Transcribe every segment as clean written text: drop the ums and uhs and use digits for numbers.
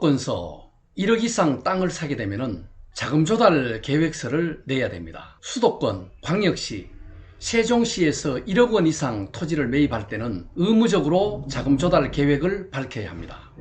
수도권서 1억 이상 땅을 사게 되면은 자금 조달 계획서를 내야 됩니다. 수도권, 광역시, 세종시에서 1억 원 이상 토지를 매입할 때는 의무적으로 자금 조달 계획을 밝혀야 합니다.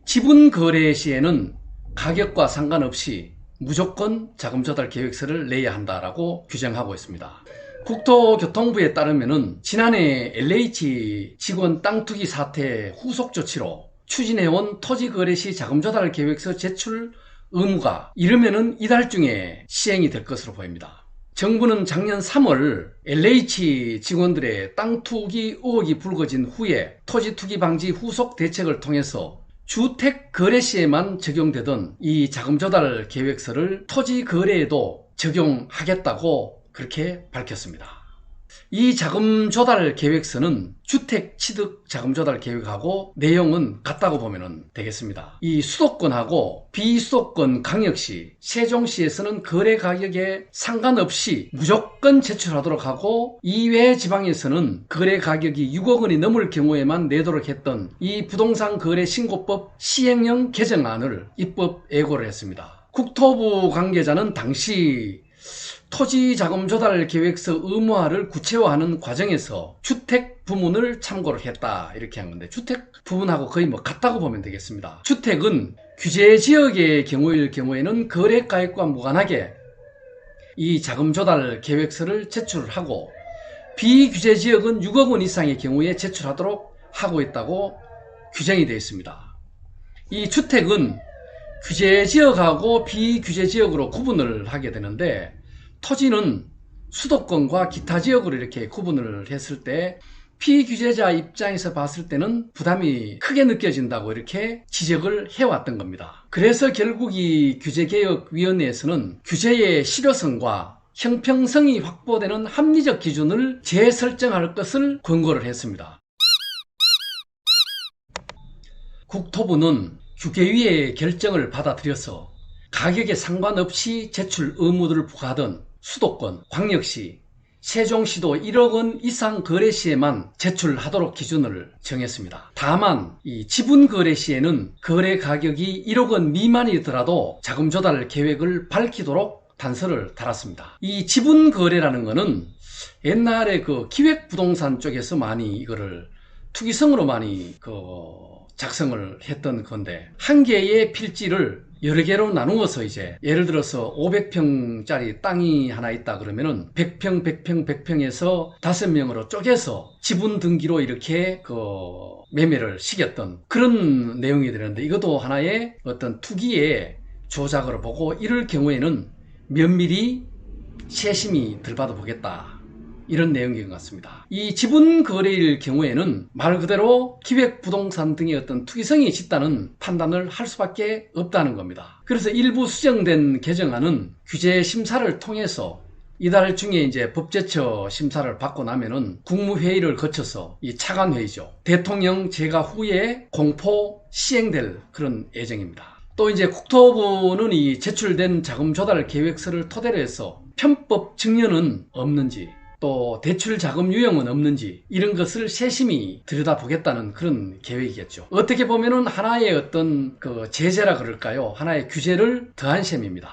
지분 거래 시에는 가격과 상관없이 무조건 자금 조달 계획서를 내야 한다라고 규정하고 있습니다. 국토교통부에 따르면은 지난해 LH 직원 땅 투기 사태 후속 조치로 추진해온 토지거래 시 자금 조달 계획서 제출 의무가 이르면은 이달 중에 시행이 될 것으로 보입니다. 정부는 작년 3월 LH 직원들의 땅 투기 의혹이 불거진 후에 토지 투기 방지 후속 대책을 통해서 주택 거래 시에만 적용되던 이 자금 조달 계획서를 토지 거래에도 적용하겠다고 그렇게 밝혔습니다. 이 자금 조달 계획서는 주택 취득 자금 조달 계획하고 내용은 같다고 보면 되겠습니다. 이 수도권하고 비수도권 광역시, 세종시에서는 거래 가격에 상관없이 무조건 제출하도록 하고 이외 지방에서는 거래 가격이 6억 원이 넘을 경우에만 내도록 했던 이 부동산 거래 신고법 시행령 개정안을 입법 예고를 했습니다. 국토부 관계자는 당시 토지 자금 조달 계획서 의무화를 구체화하는 과정에서 주택 부문을 참고를 했다 이렇게 한 건데, 주택 부문하고 거의 같다고 보면 되겠습니다. 주택은 규제 지역의 경우일 경우에는 거래가액과 무관하게 이 자금 조달 계획서를 제출하고, 비규제 지역은 6억 원 이상의 경우에 제출하도록 하고 있다고 규정이 되어 있습니다. 이 주택은 규제 지역하고 비규제 지역으로 구분을 하게 되는데, 토지는 수도권과 기타 지역으로 이렇게 구분을 했을 때 피규제자 입장에서 봤을 때는 부담이 크게 느껴진다고 이렇게 지적을 해왔던 겁니다. 그래서 결국 이 규제개혁위원회에서는 규제의 실효성과 형평성이 확보되는 합리적 기준을 재설정할 것을 권고를 했습니다. 국토부는 규계위의 결정을 받아들여서 가격에 상관없이 제출 의무를 부과하던 수도권, 광역시, 세종시도 1억 원 이상 거래 시에만 제출하도록 기준을 정했습니다. 다만 이 지분 거래 시에는 거래 가격이 1억 원 미만이더라도 자금 조달 계획을 밝히도록 단서를 달았습니다. 이 지분 거래라는 거는 옛날에 그 기획부동산 쪽에서 많이 이거를 투기성으로 많이 작성을 했던 건데, 한 개의 필지를 여러 개로 나누어서 이제 예를 들어서 500평짜리 땅이 하나 있다 그러면은 100평, 100평, 100평에서 5명으로 쪼개서 지분 등기로 이렇게 매매를 시켰던 그런 내용이 되는데, 이것도 하나의 어떤 투기의 조작으로 보고, 이럴 경우에는 면밀히 세심히 들받아 보겠다, 이런 내용인 것 같습니다. 이 지분 거래일 경우에는 말 그대로 기획부동산 등의 어떤 투기성이 짙다는 판단을 할 수밖에 없다는 겁니다. 그래서 일부 수정된 개정안은 규제 심사를 통해서 이달 중에 이제 법제처 심사를 받고 나면은 국무회의를 거쳐서 이 차관회의죠, 대통령 재가 후에 공포 시행될 그런 예정입니다. 또 이제 국토부는 이 제출된 자금 조달 계획서를 토대로 해서 편법 증여는 없는지, 또 대출 자금 유형은 없는지, 이런 것을 세심히 들여다보겠다는 그런 계획이겠죠. 어떻게 보면은 하나의 어떤 제재라 그럴까요? 하나의 규제를 더한 셈입니다.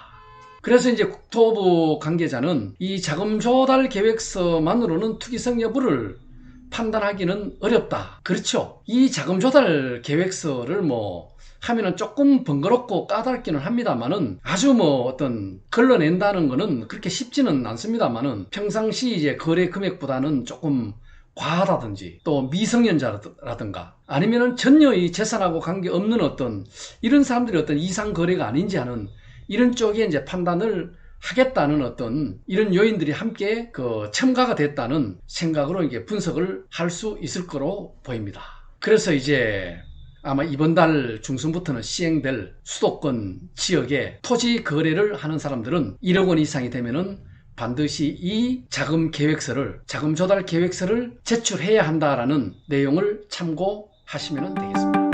그래서 이제 국토부 관계자는 이 자금 조달 계획서만으로는 투기성 여부를 판단하기는 어렵다. 그렇죠. 이 자금 조달 계획서를 하면은 조금 번거롭고 까다롭기는 합니다만은, 아주 어떤 걸러낸다는 거는 그렇게 쉽지는 않습니다만은, 평상시 이제 거래 금액보다는 조금 과하다든지, 또 미성년자라든가, 아니면은 전혀 이 재산하고 관계없는 어떤 이런 사람들이 어떤 이상 거래가 아닌지 하는 이런 쪽에 이제 판단을 하겠다는 어떤 이런 요인들이 함께 첨가가 됐다는 생각으로 이게 분석을 할 수 있을 거로 보입니다. 그래서 이제 아마 이번 달 중순부터는 시행될 수도권 지역에 토지 거래를 하는 사람들은 1억 원 이상이 되면은 반드시 이 자금 조달 계획서를 제출해야 한다라는 내용을 참고하시면 되겠습니다.